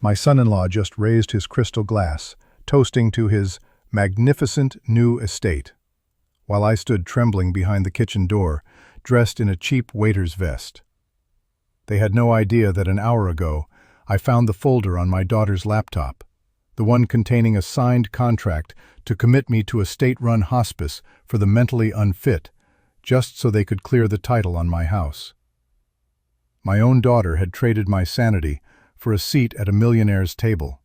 My son-in-law just raised his crystal glass, toasting to his magnificent new estate, while I stood trembling behind the kitchen door, dressed in a cheap waiter's vest. They had no idea that an hour ago, I found the folder on my daughter's laptop, the one containing a signed contract to commit me to a state-run hospice for the mentally unfit, just so they could clear the title on my house. My own daughter had traded my sanity for a seat at a millionaire's table.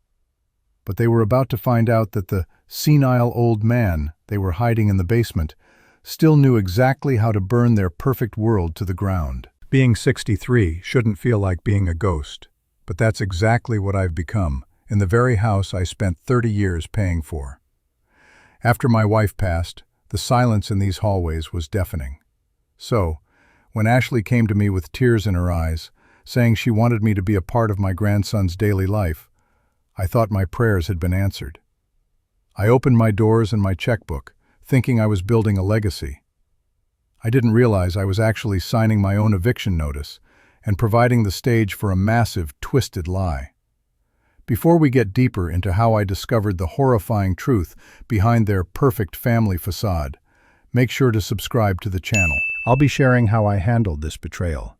But they were about to find out that the senile old man they were hiding in the basement still knew exactly how to burn their perfect world to the ground. Being 63 shouldn't feel like being a ghost, but that's exactly what I've become in the very house I spent 30 years paying for. After my wife passed, the silence in these hallways was deafening. So, when Ashley came to me with tears in her eyes, saying she wanted me to be a part of my grandson's daily life, I thought my prayers had been answered. I opened my doors and my checkbook, thinking I was building a legacy. I didn't realize I was actually signing my own eviction notice and providing the stage for a massive, twisted lie. Before we get deeper into how I discovered the horrifying truth behind their perfect family facade, make sure to subscribe to the channel. I'll be sharing how I handled this betrayal,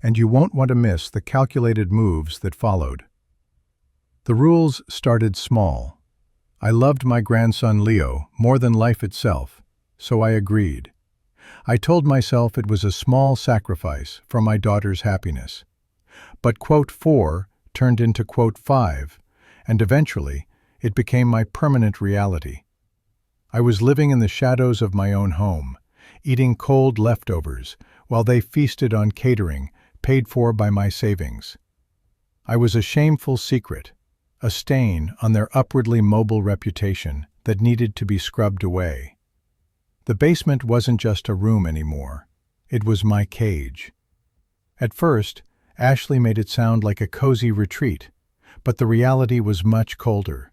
and you won't want to miss the calculated moves that followed. The rules started small. I loved my grandson Leo more than life itself, so I agreed. I told myself it was a small sacrifice for my daughter's happiness. But quote 4 turned into quote 5, and eventually it became my permanent reality. I was living in the shadows of my own home, eating cold leftovers while they feasted on catering paid for by my savings. I was a shameful secret, a stain on their upwardly mobile reputation that needed to be scrubbed away. The basement wasn't just a room anymore. It was my cage. At first, Ashley made it sound like a cozy retreat, but the reality was much colder.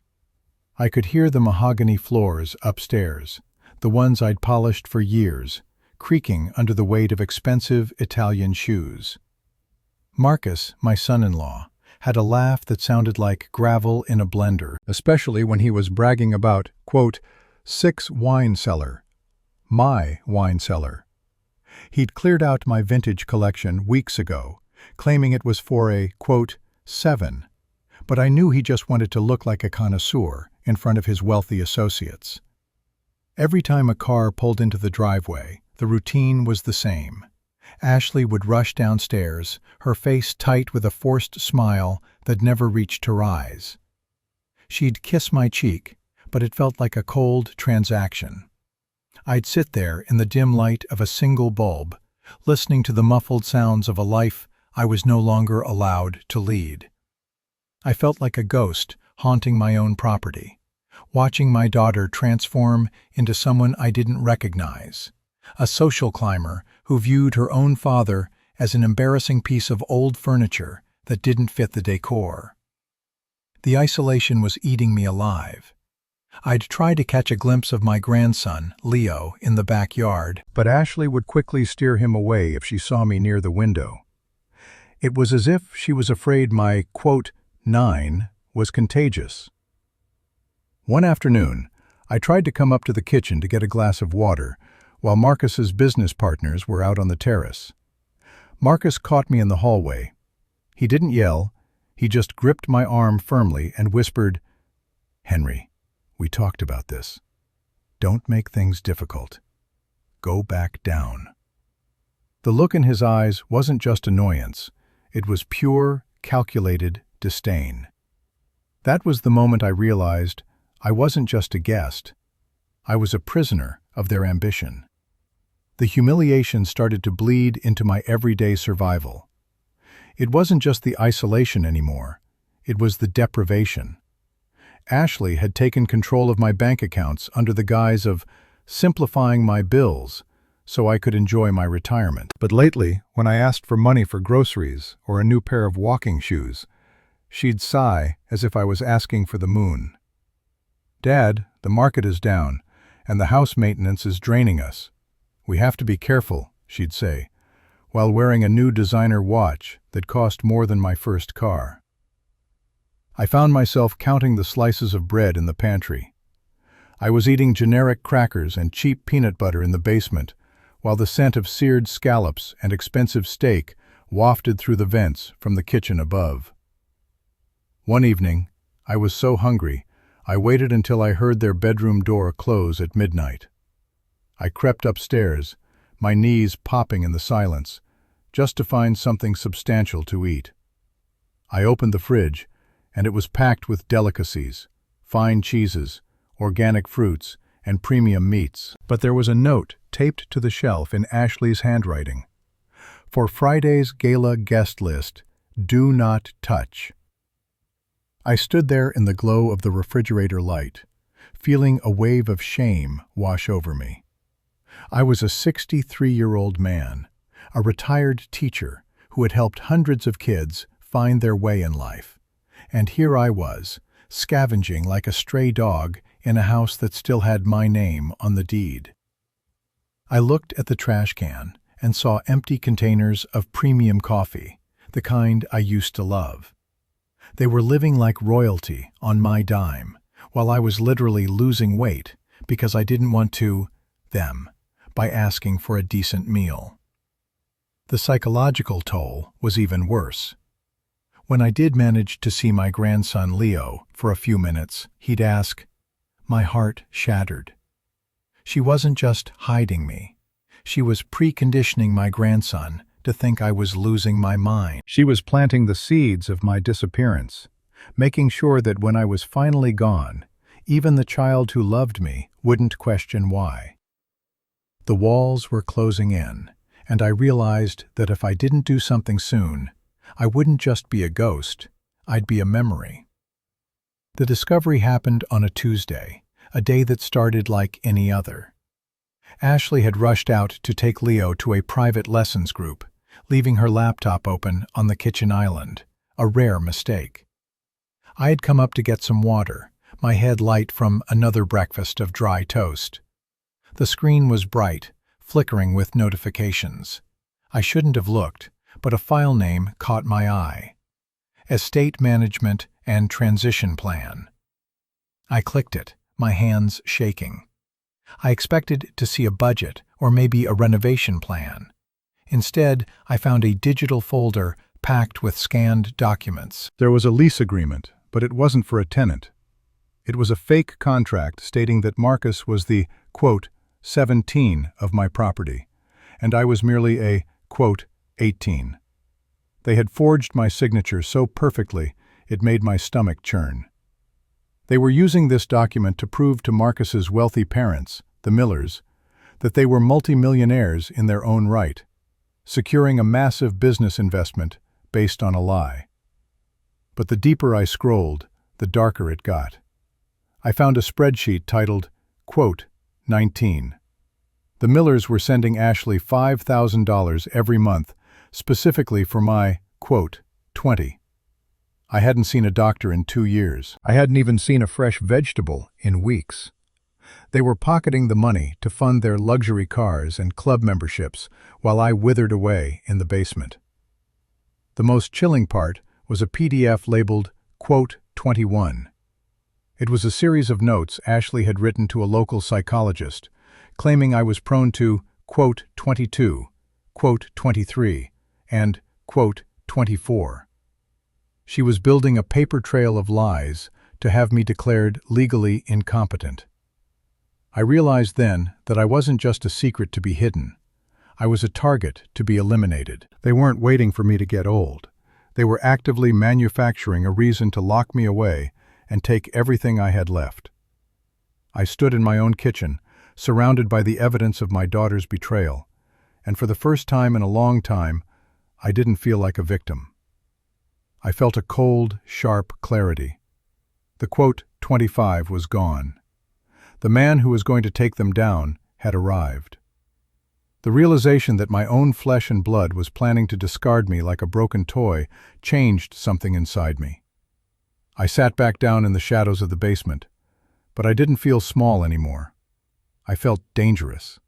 I could hear the mahogany floors upstairs, the ones I'd polished for years, creaking under the weight of expensive Italian shoes. Marcus, my son-in-law, had a laugh that sounded like gravel in a blender, especially when he was bragging about, quote, 6 wine cellar, my wine cellar. He'd cleared out my vintage collection weeks ago, claiming it was for a, quote, 7, but I knew he just wanted to look like a connoisseur in front of his wealthy associates. Every time a car pulled into the driveway, the routine was the same. Ashley would rush downstairs, her face tight with a forced smile that never reached her eyes. She'd kiss my cheek, but it felt like a cold transaction. I'd sit there in the dim light of a single bulb, listening to the muffled sounds of a life I was no longer allowed to lead. I felt like a ghost haunting my own property, watching my daughter transform into someone I didn't recognize, a social climber who viewed her own father as an embarrassing piece of old furniture that didn't fit the decor. The isolation was eating me alive. I'd try to catch a glimpse of my grandson, Leo, in the backyard, but Ashley would quickly steer him away if she saw me near the window. It was as if she was afraid my, quote, 9 was contagious. One afternoon, I tried to come up to the kitchen to get a glass of water, while Marcus's business partners were out on the terrace. Marcus caught me in the hallway. He didn't yell, he just gripped my arm firmly and whispered, "Henry, we talked about this. Don't make things difficult. Go back down." The look in his eyes wasn't just annoyance, it was pure, calculated disdain. That was the moment I realized I wasn't just a guest. I was a prisoner of their ambition. The humiliation started to bleed into my everyday survival. It wasn't just the isolation anymore. It was the deprivation. Ashley had taken control of my bank accounts under the guise of simplifying my bills so I could enjoy my retirement. But lately, when I asked for money for groceries or a new pair of walking shoes, she'd sigh as if I was asking for the moon. "Dad, the market is down, and the house maintenance is draining us. We have to be careful," she'd say, while wearing a new designer watch that cost more than my first car. I found myself counting the slices of bread in the pantry. I was eating generic crackers and cheap peanut butter in the basement, while the scent of seared scallops and expensive steak wafted through the vents from the kitchen above. One evening, I was so hungry, I waited until I heard their bedroom door close at midnight. I crept upstairs, my knees popping in the silence, just to find something substantial to eat. I opened the fridge, and it was packed with delicacies, fine cheeses, organic fruits, and premium meats. But there was a note taped to the shelf in Ashley's handwriting. For Friday's gala guest list, do not touch. I stood there in the glow of the refrigerator light, feeling a wave of shame wash over me. I was a 63-year-old man, a retired teacher who had helped hundreds of kids find their way in life. And here I was, scavenging like a stray dog in a house that still had my name on the deed. I looked at the trash can and saw empty containers of premium coffee, the kind I used to love. They were living like royalty on my dime, while I was literally losing weight because I didn't want to them by asking for a decent meal. The psychological toll was even worse. When I did manage to see my grandson Leo for a few minutes, he'd ask, my heart shattered. She wasn't just hiding me. She was preconditioning my grandson to think I was losing my mind. She was planting the seeds of my disappearance, making sure that when I was finally gone, even the child who loved me wouldn't question why. The walls were closing in, and I realized that if I didn't do something soon, I wouldn't just be a ghost, I'd be a memory. The discovery happened on a Tuesday, a day that started like any other. Ashley had rushed out to take Leo to a private lessons group, leaving her laptop open on the kitchen island, a rare mistake. I had come up to get some water, my head light from another breakfast of dry toast. The screen was bright, flickering with notifications. I shouldn't have looked, but a file name caught my eye. Estate Management and Transition Plan. I clicked it, my hands shaking. I expected to see a budget or maybe a renovation plan. Instead, I found a digital folder packed with scanned documents. There was a lease agreement, but it wasn't for a tenant. It was a fake contract stating that Marcus was the, quote, 17 of my property, and I was merely a, quote, 18. They had forged my signature so perfectly it made my stomach churn. They were using this document to prove to Marcus's wealthy parents, the Millers, that they were multimillionaires in their own right, securing a massive business investment based on a lie. But the deeper I scrolled, the darker it got. I found a spreadsheet titled, quote, 19. The Millers were sending Ashley $5,000 every month, specifically for my, quote, 20. I hadn't seen a doctor in 2 years. I hadn't even seen a fresh vegetable in weeks. They were pocketing the money to fund their luxury cars and club memberships while I withered away in the basement. The most chilling part was a PDF labeled, quote, 21. It was a series of notes Ashley had written to a local psychologist, claiming I was prone to, quote, 22, quote, 23, and, quote, 24. She was building a paper trail of lies to have me declared legally incompetent. I realized then that I wasn't just a secret to be hidden. I was a target to be eliminated. They weren't waiting for me to get old. They were actively manufacturing a reason to lock me away and take everything I had left. I stood in my own kitchen, surrounded by the evidence of my daughter's betrayal, and for the first time in a long time, I didn't feel like a victim. I felt a cold, sharp clarity. The quote 25 was gone. The man who was going to take them down had arrived. The realization that my own flesh and blood was planning to discard me like a broken toy changed something inside me. I sat back down in the shadows of the basement, but I didn't feel small anymore. I felt dangerous.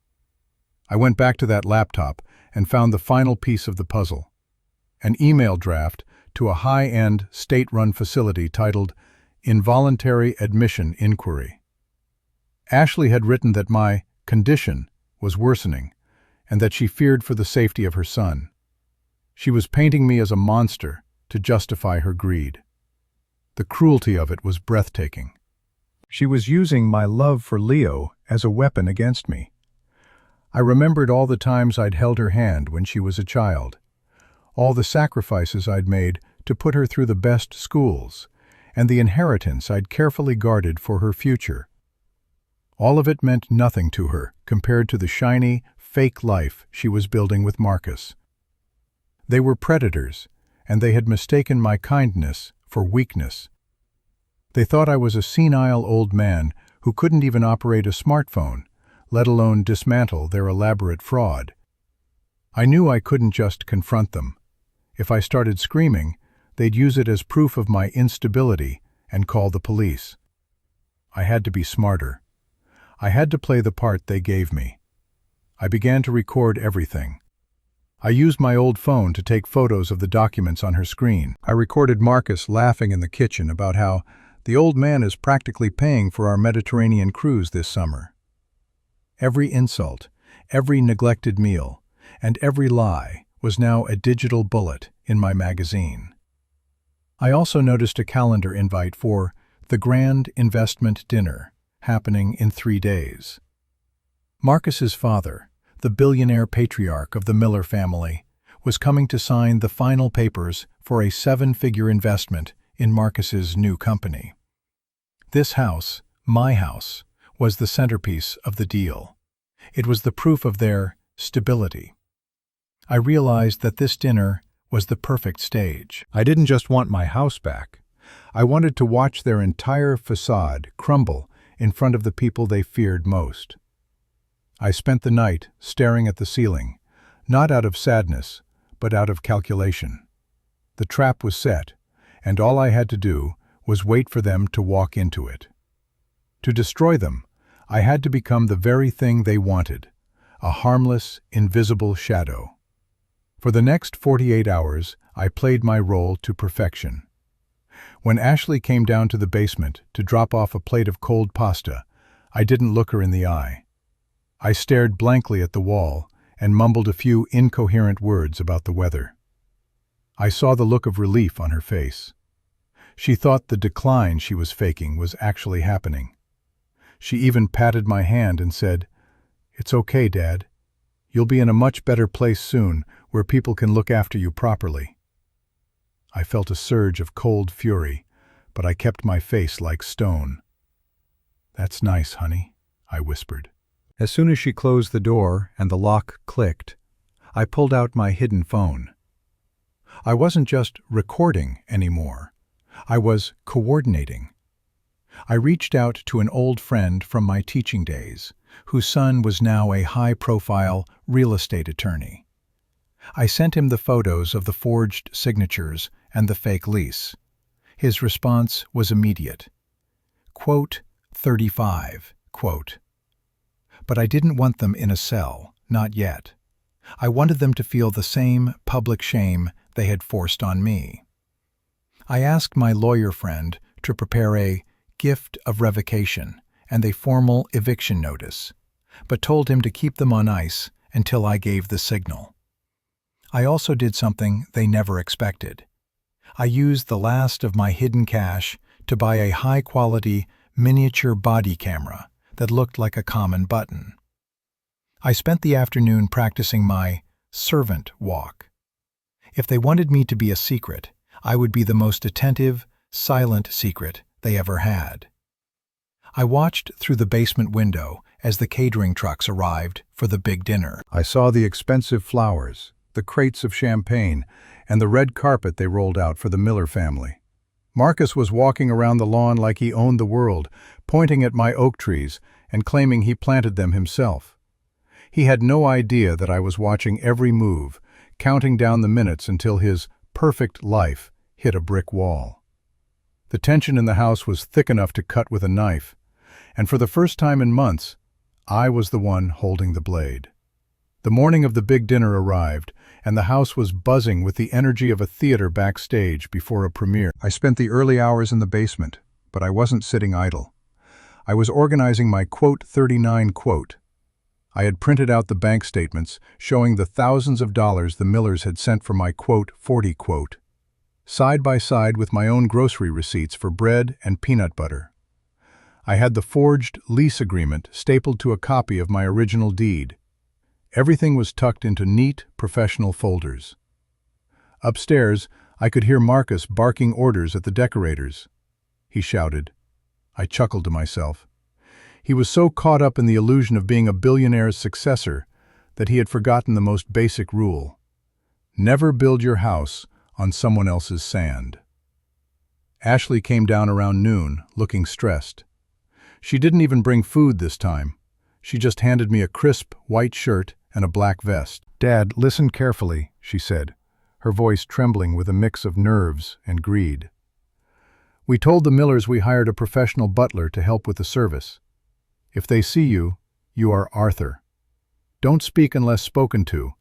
I went back to that laptop and found the final piece of the puzzle, an email draft to a high-end, state-run facility titled Involuntary Admission Inquiry. Ashley had written that my condition was worsening and that she feared for the safety of her son. She was painting me as a monster to justify her greed. The cruelty of it was breathtaking. She was using my love for Leo as a weapon against me. I remembered all the times I'd held her hand when she was a child, all the sacrifices I'd made to put her through the best schools, and the inheritance I'd carefully guarded for her future. All of it meant nothing to her compared to the shiny, fake life she was building with Marcus. They were predators, and they had mistaken my kindness for weakness. They thought I was a senile old man who couldn't even operate a smartphone, let alone dismantle their elaborate fraud. I knew I couldn't just confront them. If I started screaming, they'd use it as proof of my instability and call the police. I had to be smarter. I had to play the part they gave me. I began to record everything. I used my old phone to take photos of the documents on her screen. I recorded Marcus laughing in the kitchen about how the old man is practically paying for our Mediterranean cruise this summer. Every insult, every neglected meal, and every lie was now a digital bullet in my magazine. I also noticed a calendar invite for the Grand Investment Dinner, happening in 3 days. Marcus's father, the billionaire patriarch of the Miller family, was coming to sign the final papers for a 7-figure investment in Marcus's new company. This house, my house, was the centerpiece of the deal. It was the proof of their stability. I realized that this dinner was the perfect stage. I didn't just want my house back. I wanted to watch their entire facade crumble in front of the people they feared most. I spent the night staring at the ceiling, not out of sadness, but out of calculation. The trap was set, and all I had to do was wait for them to walk into it. To destroy them, I had to become the very thing they wanted, a harmless, invisible shadow. For the next 48 hours, I played my role to perfection. When Ashley came down to the basement to drop off a plate of cold pasta, I didn't look her in the eye. I stared blankly at the wall and mumbled a few incoherent words about the weather. I saw the look of relief on her face. She thought the decline she was faking was actually happening. She even patted my hand and said, "It's okay, Dad. You'll be in a much better place soon where people can look after you properly." I felt a surge of cold fury, but I kept my face like stone. "That's nice, honey," I whispered. As soon as she closed the door and the lock clicked, I pulled out my hidden phone. I wasn't just recording anymore. I was coordinating. I reached out to an old friend from my teaching days, whose son was now a high-profile real estate attorney. I sent him the photos of the forged signatures and the fake lease. His response was immediate. Quote, 35, quote. But I didn't want them in a cell, not yet. I wanted them to feel the same public shame they had forced on me. I asked my lawyer friend to prepare a gift of revocation and a formal eviction notice, but told him to keep them on ice until I gave the signal. I also did something they never expected. I used the last of my hidden cash to buy a high-quality miniature body camera that looked like a common button. I spent the afternoon practicing my servant walk. If they wanted me to be a secret, I would be the most attentive, silent secret they ever had. I watched through the basement window as the catering trucks arrived for the big dinner. I saw the expensive flowers, the crates of champagne, and the red carpet they rolled out for the Miller family. Marcus was walking around the lawn like he owned the world, pointing at my oak trees and claiming he planted them himself. He had no idea that I was watching every move, counting down the minutes until his perfect life hit a brick wall. The tension in the house was thick enough to cut with a knife, and for the first time in months, I was the one holding the blade. The morning of the big dinner arrived, and the house was buzzing with the energy of a theater backstage before a premiere. I spent the early hours in the basement, but I wasn't sitting idle. I was organizing my quote 39 quote. I had printed out the bank statements showing the thousands of dollars the Millers had sent for my quote 40 quote, side by side with my own grocery receipts for bread and peanut butter. I had the forged lease agreement stapled to a copy of my original deed. Everything was tucked into neat, professional folders. Upstairs, I could hear Marcus barking orders at the decorators. He shouted. I chuckled to myself. He was so caught up in the illusion of being a billionaire's successor that he had forgotten the most basic rule. Never build your house on someone else's sand. Ashley came down around noon, looking stressed. She didn't even bring food this time. She just handed me a crisp, white shirt and a black vest. "Dad, listen carefully," she said, her voice trembling with a mix of nerves and greed. "We told the Millers we hired a professional butler to help with the service. If they see you, you are Arthur. Don't speak unless spoken to,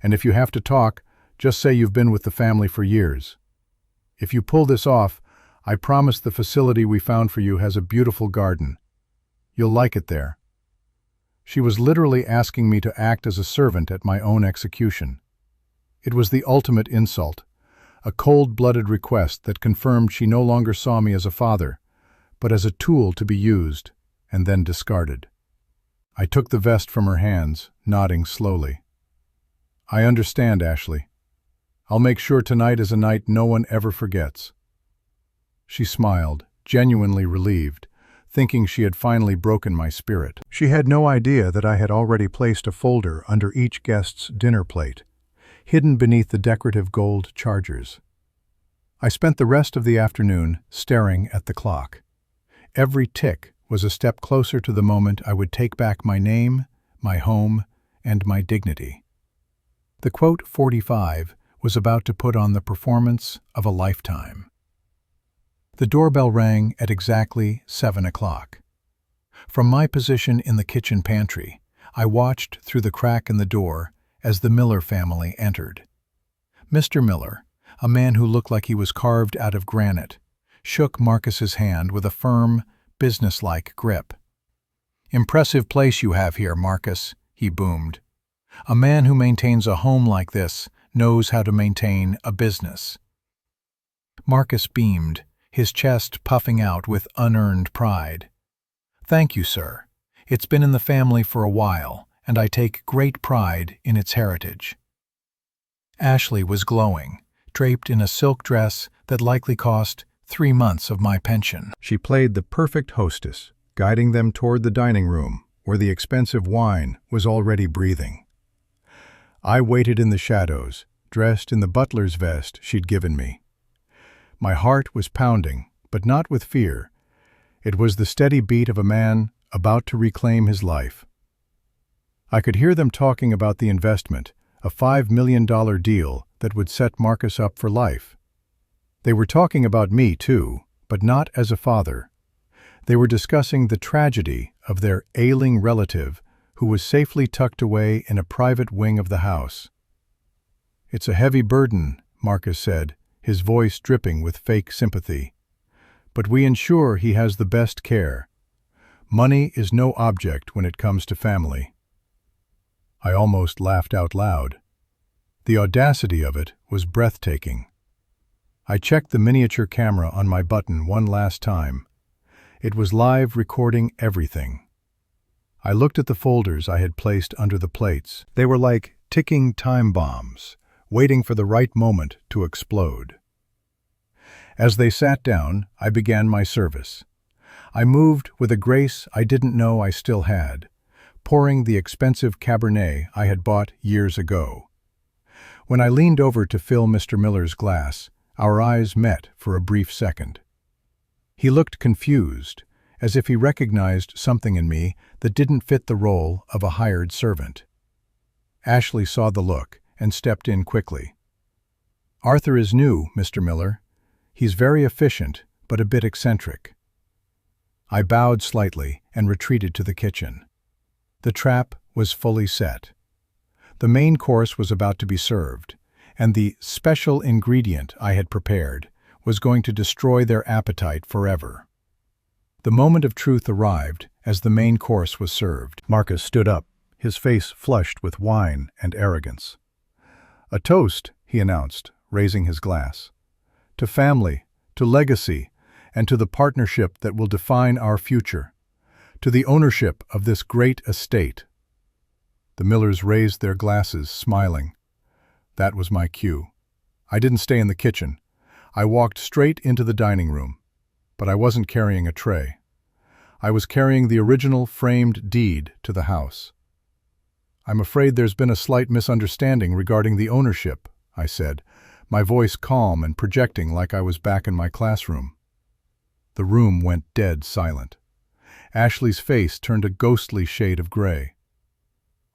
and if you have to talk, just say you've been with the family for years. If you pull this off, I promise the facility we found for you has a beautiful garden. You'll like it there." She was literally asking me to act as a servant at my own execution. It was the ultimate insult, a cold-blooded request that confirmed she no longer saw me as a father, but as a tool to be used and then discarded. I took the vest from her hands, nodding slowly. "I understand, Ashley. I'll make sure tonight is a night no one ever forgets." She smiled, genuinely relieved, thinking she had finally broken my spirit. She had no idea that I had already placed a folder under each guest's dinner plate, hidden beneath the decorative gold chargers. I spent the rest of the afternoon staring at the clock. Every tick was a step closer to the moment I would take back my name, my home, and my dignity. The quote 45 was about to put on the performance of a lifetime. The doorbell rang at exactly 7 o'clock. From my position in the kitchen pantry, I watched through the crack in the door as the Miller family entered. Mr. Miller, a man who looked like he was carved out of granite, shook Marcus's hand with a firm, businesslike grip. "Impressive place you have here, Marcus," he boomed. "A man who maintains a home like this knows how to maintain a business." Marcus beamed, his chest puffing out with unearned pride. "Thank you, sir. It's been in the family for a while, and I take great pride in its heritage." Ashley was glowing, draped in a silk dress that likely cost 3 months of my pension. She played the perfect hostess, guiding them toward the dining room, where the expensive wine was already breathing. I waited in the shadows, dressed in the butler's vest she'd given me. My heart was pounding, but not with fear. It was the steady beat of a man about to reclaim his life. I could hear them talking about the investment, a $5 million deal that would set Marcus up for life. They were talking about me, too, but not as a father. They were discussing the tragedy of their ailing relative who was safely tucked away in a private wing of the house. "It's a heavy burden," Marcus said, his voice dripping with fake sympathy. "But we ensure he has the best care. Money is no object when it comes to family." I almost laughed out loud. The audacity of it was breathtaking. I checked the miniature camera on my button one last time. It was live recording everything. I looked at the folders I had placed under the plates. They were like ticking time bombs, waiting for the right moment to explode. As they sat down, I began my service. I moved with a grace I didn't know I still had, pouring the expensive Cabernet I had bought years ago. When I leaned over to fill Mr. Miller's glass, our eyes met for a brief second. He looked confused, as if he recognized something in me that didn't fit the role of a hired servant. Ashley saw the look and stepped in quickly. "Arthur is new, Mr. Miller. He's very efficient, but a bit eccentric." I bowed slightly and retreated to the kitchen. The trap was fully set. The main course was about to be served, and the special ingredient I had prepared was going to destroy their appetite forever. The moment of truth arrived as the main course was served. Marcus stood up, his face flushed with wine and arrogance. "A toast," he announced, raising his glass. "To family, to legacy, and to the partnership that will define our future. To the ownership of this great estate." The Millers raised their glasses, smiling. That was my cue. I didn't stay in the kitchen. I walked straight into the dining room. But I wasn't carrying a tray. I was carrying the original framed deed to the house. "I'm afraid there's been a slight misunderstanding regarding the ownership," I said, my voice calm and projecting like I was back in my classroom. The room went dead silent. Ashley's face turned a ghostly shade of gray.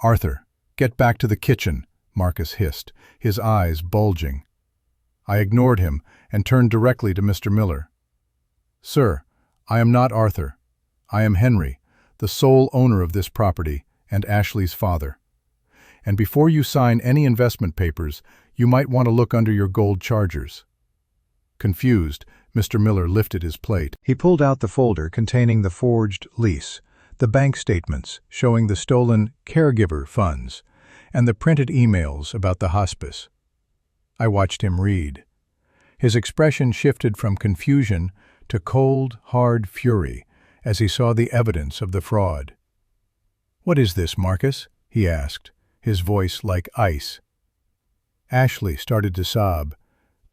"Arthur, get back to the kitchen," Marcus hissed, his eyes bulging. I ignored him and turned directly to Mr. Miller. "Sir, I am not Arthur. I am Henry, the sole owner of this property and Ashley's father. And before you sign any investment papers, you might want to look under your gold chargers." Confused, Mr. Miller lifted his plate. He pulled out the folder containing the forged lease, the bank statements showing the stolen caregiver funds, and the printed emails about the hospice. I watched him read. His expression shifted from confusion to cold, hard fury as he saw the evidence of the fraud. "What is this, Marcus?" he asked, his voice like ice. Ashley started to sob.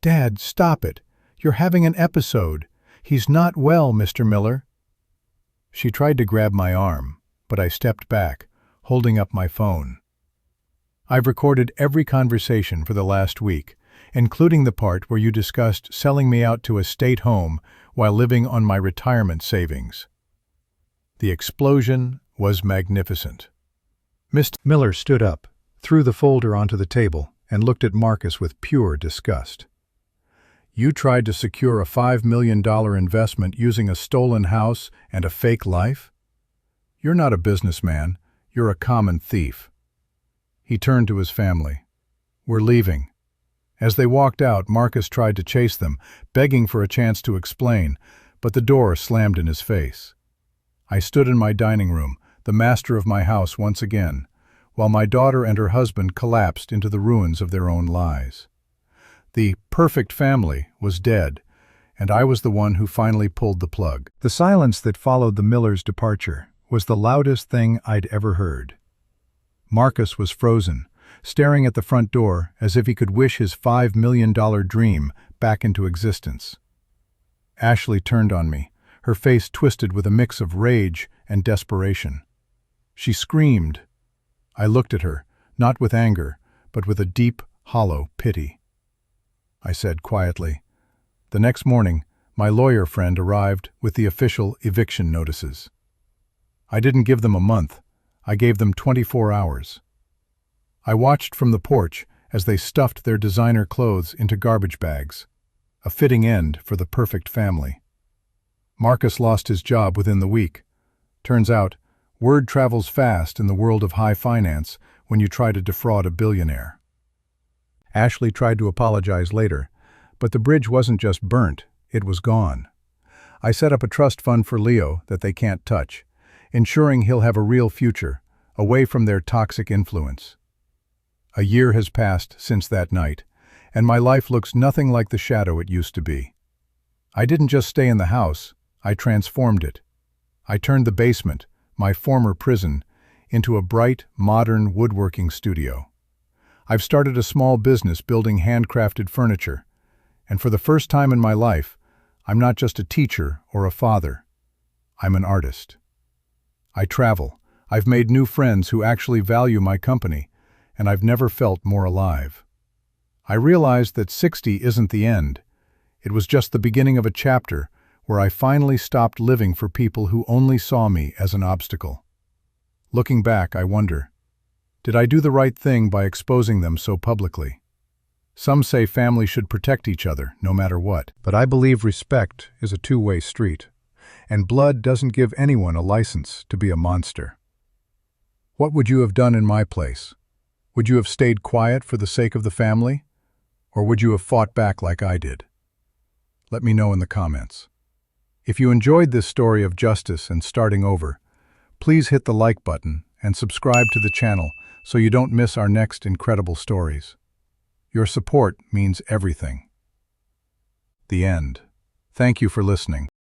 "Dad, stop it. You're having an episode. He's not well, Mr. Miller." She tried to grab my arm, but I stepped back, holding up my phone. "I've recorded every conversation for the last week, including the part where you discussed selling me out to a state home while living on my retirement savings." The explosion was magnificent. Mr. Miller stood up, threw the folder onto the table, and looked at Marcus with pure disgust. "You tried to secure a $5 million investment using a stolen house and a fake life? You're not a businessman, you're a common thief." He turned to his family. "We're leaving." As they walked out, Marcus tried to chase them, begging for a chance to explain, but the door slammed in his face. I stood in my dining room, the master of my house once again, while my daughter and her husband collapsed into the ruins of their own lies. The perfect family was dead, and I was the one who finally pulled the plug. The silence that followed the Millers' departure was the loudest thing I'd ever heard. Marcus was frozen, staring at the front door as if he could wish his $5 million dream back into existence. Ashley turned on me, her face twisted with a mix of rage and desperation. She screamed. I looked at her, not with anger, but with a deep, hollow pity. I said quietly, "The next morning, my lawyer friend arrived with the official eviction notices. I didn't give them a month, I gave them 24 hours. I watched from the porch as they stuffed their designer clothes into garbage bags, a fitting end for the perfect family. Marcus lost his job within the week. Turns out, word travels fast in the world of high finance when you try to defraud a billionaire." Ashley tried to apologize later, but the bridge wasn't just burnt, it was gone. I set up a trust fund for Leo that they can't touch, ensuring he'll have a real future, away from their toxic influence. A year has passed since that night, and my life looks nothing like the shadow it used to be. I didn't just stay in the house, I transformed it. I turned the basement, my former prison, into a bright, modern woodworking studio. I've started a small business building handcrafted furniture, and for the first time in my life, I'm not just a teacher or a father. I'm an artist. I travel. I've made new friends who actually value my company, and I've never felt more alive. I realized that 60 isn't the end. It was just the beginning of a chapter where I finally stopped living for people who only saw me as an obstacle. Looking back, I wonder, did I do the right thing by exposing them so publicly? Some say family should protect each other, no matter what. But I believe respect is a two-way street, and blood doesn't give anyone a license to be a monster. What would you have done in my place? Would you have stayed quiet for the sake of the family? Or would you have fought back like I did? Let me know in the comments. If you enjoyed this story of justice and starting over, please hit the like button and subscribe to the channel so you don't miss our next incredible stories. Your support means everything. The end. Thank you for listening.